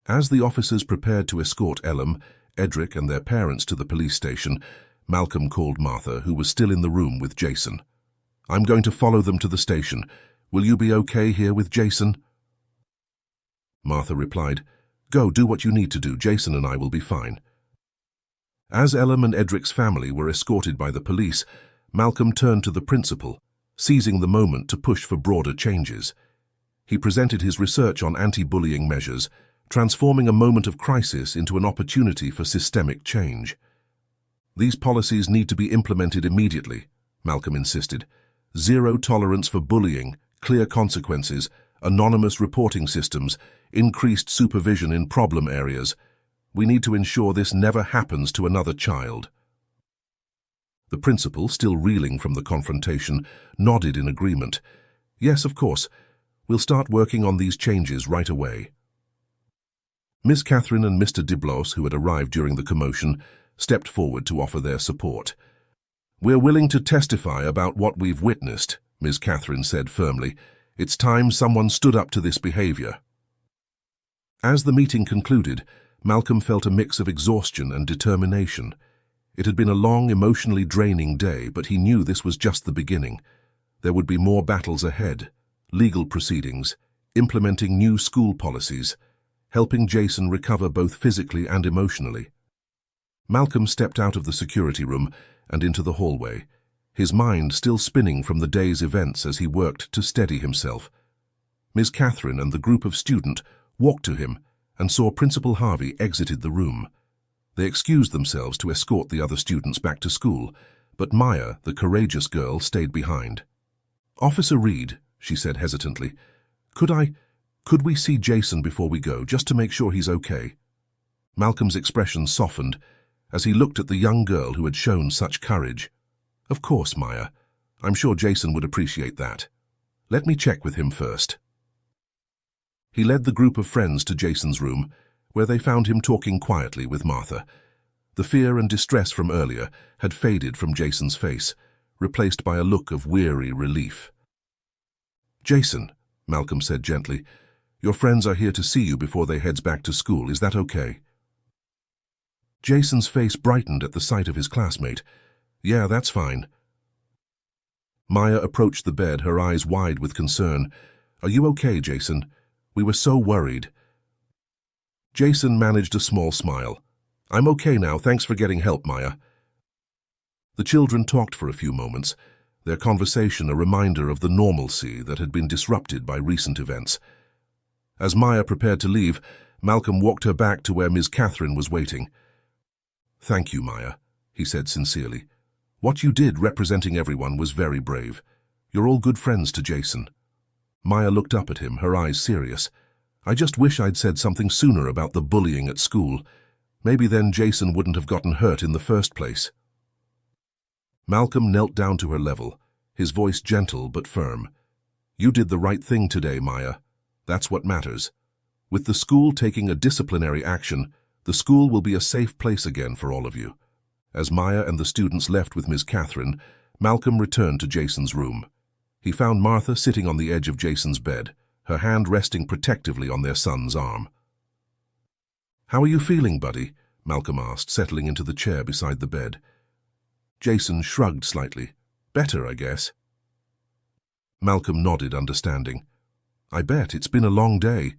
As the officers prepared to escort Elam, Edric and their parents to the police station, Malcolm called Martha, who was still in the room with Jason. "I'm going to follow them to the station. Will you be okay here with Jason?" Martha replied, "Go, do what you need to do. Jason and I will be fine." As Elam and Edric's family were escorted by the police, Malcolm turned to the principal, seizing the moment to push for broader changes. He presented his research on anti-bullying measures, transforming a moment of crisis into an opportunity for systemic change. "These policies need to be implemented immediately," Malcolm insisted. "Zero tolerance for bullying, clear consequences, anonymous reporting systems, increased supervision in problem areas. We need to ensure this never happens to another child." The principal, still reeling from the confrontation, nodded in agreement. "Yes, of course. We'll start working on these changes right away." Miss Catherine and Mr. Diblos, who had arrived during the commotion, stepped forward to offer their support. "We're willing to testify about what we've witnessed," Miss Catherine said firmly. "It's time someone stood up to this behavior." As the meeting concluded, Malcolm felt a mix of exhaustion and determination. It had been a long, emotionally draining day, but he knew this was just the beginning. There would be more battles ahead, legal proceedings, implementing new school policies, helping Jason recover both physically and emotionally. Malcolm stepped out of the security room and into the hallway, his mind still spinning from the day's events as he worked to steady himself. Miss Catherine and the group of students walked to him and saw Principal Harvey exited the room. They excused themselves to escort the other students back to school, but Maya, the courageous girl, stayed behind. "Officer Reed," she said hesitantly, Could we see Jason before we go, just to make sure he's okay?" Malcolm's expression softened as he looked at the young girl who had shown such courage. Of course, Maya. I'm sure Jason would appreciate that. Let me check with him first. He led the group of friends to Jason's room, where they found him talking quietly with Martha. The fear and distress from earlier had faded from Jason's face, replaced by a look of weary relief. Jason, Malcolm said gently, your friends are here to see you before they head back to school. Is that okay? Jason's face brightened at the sight of his classmate. Yeah, that's fine. Maya approached the bed, her eyes wide with concern. Are you okay, Jason? We were so worried. Jason managed a small smile. I'm okay now, thanks for getting help, Maya. The children talked for a few moments, their conversation a reminder of the normalcy that had been disrupted by recent events. As Maya prepared to leave, Malcolm walked her back to where Ms. Catherine was waiting. Thank you, Maya, he said sincerely. What you did representing everyone was very brave. You're all good friends to Jason. Maya looked up at him, her eyes serious. I just wish I'd said something sooner about the bullying at school. Maybe then Jason wouldn't have gotten hurt in the first place. Malcolm knelt down to her level, his voice gentle but firm. You did the right thing today, Maya. That's what matters. With the school taking a disciplinary action, the school will be a safe place again for all of you. As Maya and the students left with Ms. Catherine, Malcolm returned to Jason's room. He found Martha sitting on the edge of Jason's bed, her hand resting protectively on their son's arm. How are you feeling, buddy? Malcolm asked, settling into the chair beside the bed. Jason shrugged slightly. Better, I guess. Malcolm nodded, understanding. I bet, it's been a long day.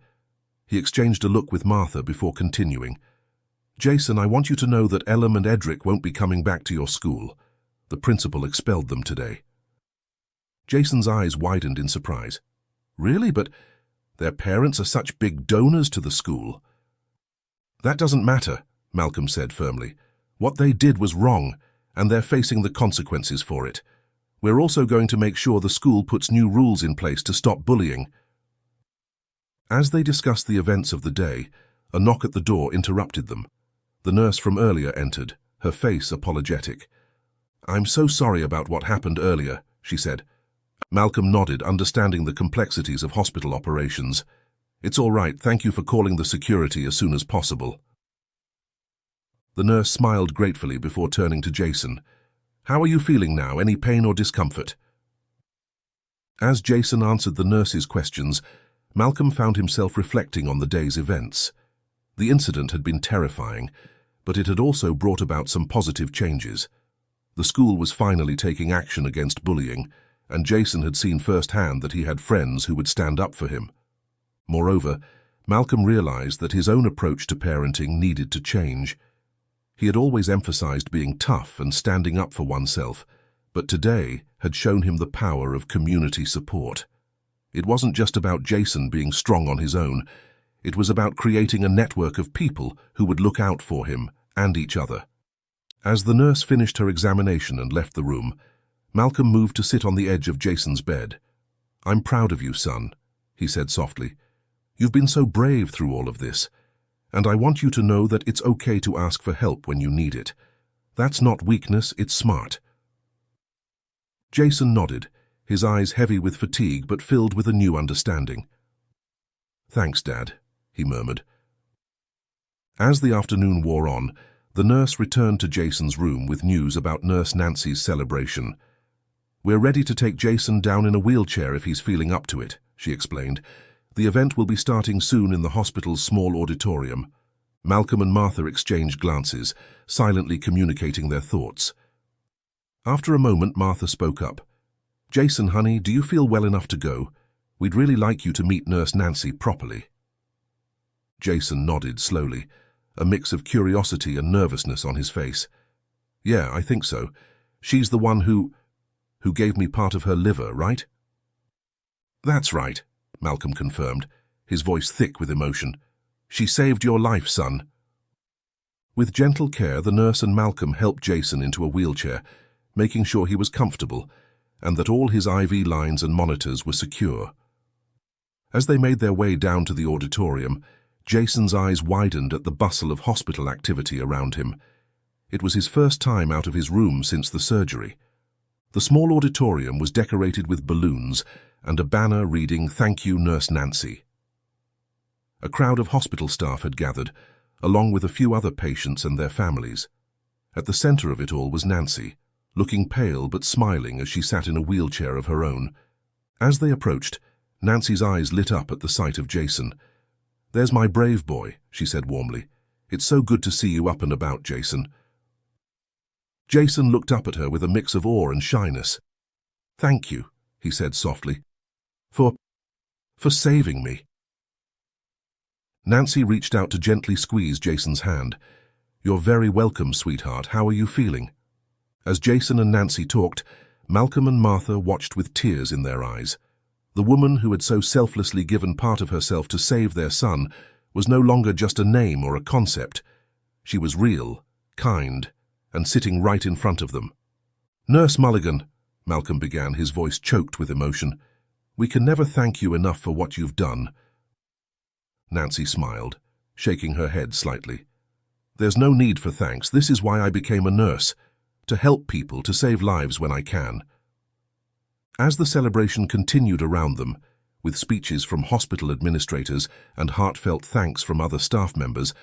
He exchanged a look with Martha before continuing. Jason, I want you to know that Elam and Edric won't be coming back to your school. The principal expelled them today. Jason's eyes widened in surprise. Really? But their parents are such big donors to the school. That doesn't matter, Malcolm said firmly. What they did was wrong, and they're facing the consequences for it. We're also going to make sure the school puts new rules in place to stop bullying. As they discussed the events of the day, a knock at the door interrupted them. The nurse from earlier entered, her face apologetic. I'm so sorry about what happened earlier, she said. Malcolm nodded, understanding the complexities of hospital operations. It's all right, thank you for calling the security as soon as possible. The nurse smiled gratefully before turning to Jason. How are you feeling now? Any pain or discomfort? As Jason answered the nurse's questions, Malcolm found himself reflecting on the day's events. The incident had been terrifying, but it had also brought about some positive changes. The school was finally taking action against bullying, and Jason had seen firsthand that he had friends who would stand up for him. Moreover, Malcolm realized that his own approach to parenting needed to change. He had always emphasized being tough and standing up for oneself, but today had shown him the power of community support. It wasn't just about Jason being strong on his own. It was about creating a network of people who would look out for him and each other. As the nurse finished her examination and left the room, Malcolm moved to sit on the edge of Jason's bed. I'm proud of you, son, he said softly. You've been so brave through all of this, and I want you to know that it's okay to ask for help when you need it. That's not weakness, it's smart. Jason nodded, his eyes heavy with fatigue but filled with a new understanding. Thanks, Dad, he murmured. As the afternoon wore on, the nurse returned to Jason's room with news about Nurse Nancy's celebration. We're ready to take Jason down in a wheelchair if he's feeling up to it, she explained. The event will be starting soon in the hospital's small auditorium. Malcolm and Martha exchanged glances, silently communicating their thoughts. After a moment, Martha spoke up. Jason, honey, do you feel well enough to go? We'd really like you to meet Nurse Nancy properly. Jason nodded slowly, a mix of curiosity and nervousness on his face. Yeah, I think so. She's the one who gave me part of her liver, right? That's right, Malcolm confirmed, his voice thick with emotion. She saved your life, son. With gentle care, the nurse and Malcolm helped Jason into a wheelchair, making sure he was comfortable and that all his IV lines and monitors were secure. As they made their way down to the auditorium, Jason's eyes widened at the bustle of hospital activity around him. It was his first time out of his room since the surgery. The small auditorium was decorated with balloons and a banner reading, "Thank you, Nurse Nancy." A crowd of hospital staff had gathered, along with a few other patients and their families. At the center of it all was Nancy, looking pale but smiling as she sat in a wheelchair of her own. As they approached, Nancy's eyes lit up at the sight of Jason. "There's my brave boy," she said warmly. "It's so good to see you up and about, Jason." Jason looked up at her with a mix of awe and shyness. "Thank you," he said softly, for saving me." Nancy reached out to gently squeeze Jason's hand. "You're very welcome, sweetheart. How are you feeling?" As Jason and Nancy talked, Malcolm and Martha watched with tears in their eyes. The woman who had so selflessly given part of herself to save their son was no longer just a name or a concept. She was real, kind, and sitting right in front of them. "Nurse Mulligan," Malcolm began, his voice choked with emotion, "we can never thank you enough for what you've done." Nancy smiled, shaking her head slightly. "There's no need for thanks. This is why I became a nurse, to help people, to save lives when I can." As the celebration continued around them, with speeches from hospital administrators and heartfelt thanks from other staff members,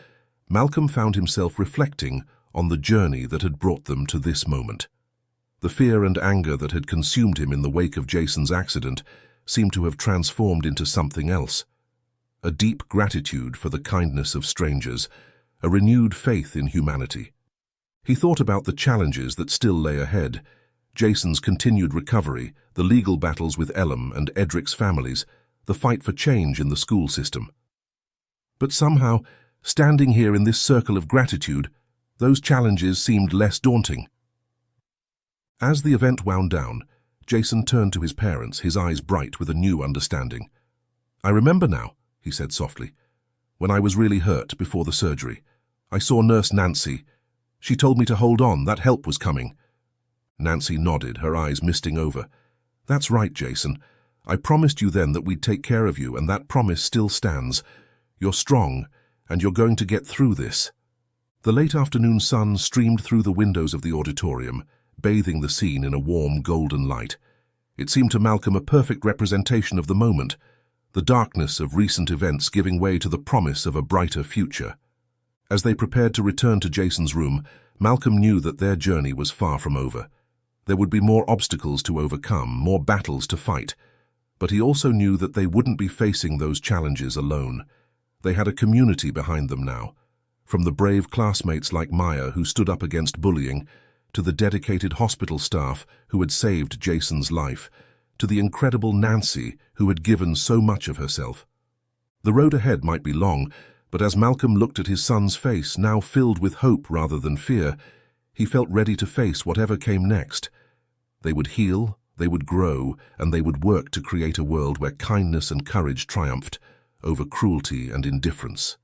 Malcolm found himself reflecting on the journey that had brought them to this moment. The fear and anger that had consumed him in the wake of Jason's accident seemed to have transformed into something else. A deep gratitude for the kindness of strangers, a renewed faith in humanity. He thought about the challenges that still lay ahead, Jason's continued recovery, the legal battles with Elam and Edric's families, the fight for change in the school system. But somehow, standing here in this circle of gratitude, those challenges seemed less daunting. As the event wound down, Jason turned to his parents, his eyes bright with a new understanding. "I remember now," he said softly. "When I was really hurt before the surgery, I saw Nurse Nancy. She told me to hold on, that help was coming." Nancy nodded, her eyes misting over. "That's right, Jason. I promised you then that we'd take care of you, and that promise still stands. You're strong, and you're going to get through this." The late afternoon sun streamed through the windows of the auditorium, bathing the scene in a warm golden light. It seemed to Malcolm a perfect representation of the moment, the darkness of recent events giving way to the promise of a brighter future. As they prepared to return to Jason's room, Malcolm knew that their journey was far from over. There would be more obstacles to overcome, more battles to fight. But he also knew that they wouldn't be facing those challenges alone. They had a community behind them now. From the brave classmates like Maya who stood up against bullying, to the dedicated hospital staff who had saved Jason's life, to the incredible Nancy who had given so much of herself. The road ahead might be long, but as Malcolm looked at his son's face, now filled with hope rather than fear, he felt ready to face whatever came next. They would heal, they would grow, and they would work to create a world where kindness and courage triumphed over cruelty and indifference.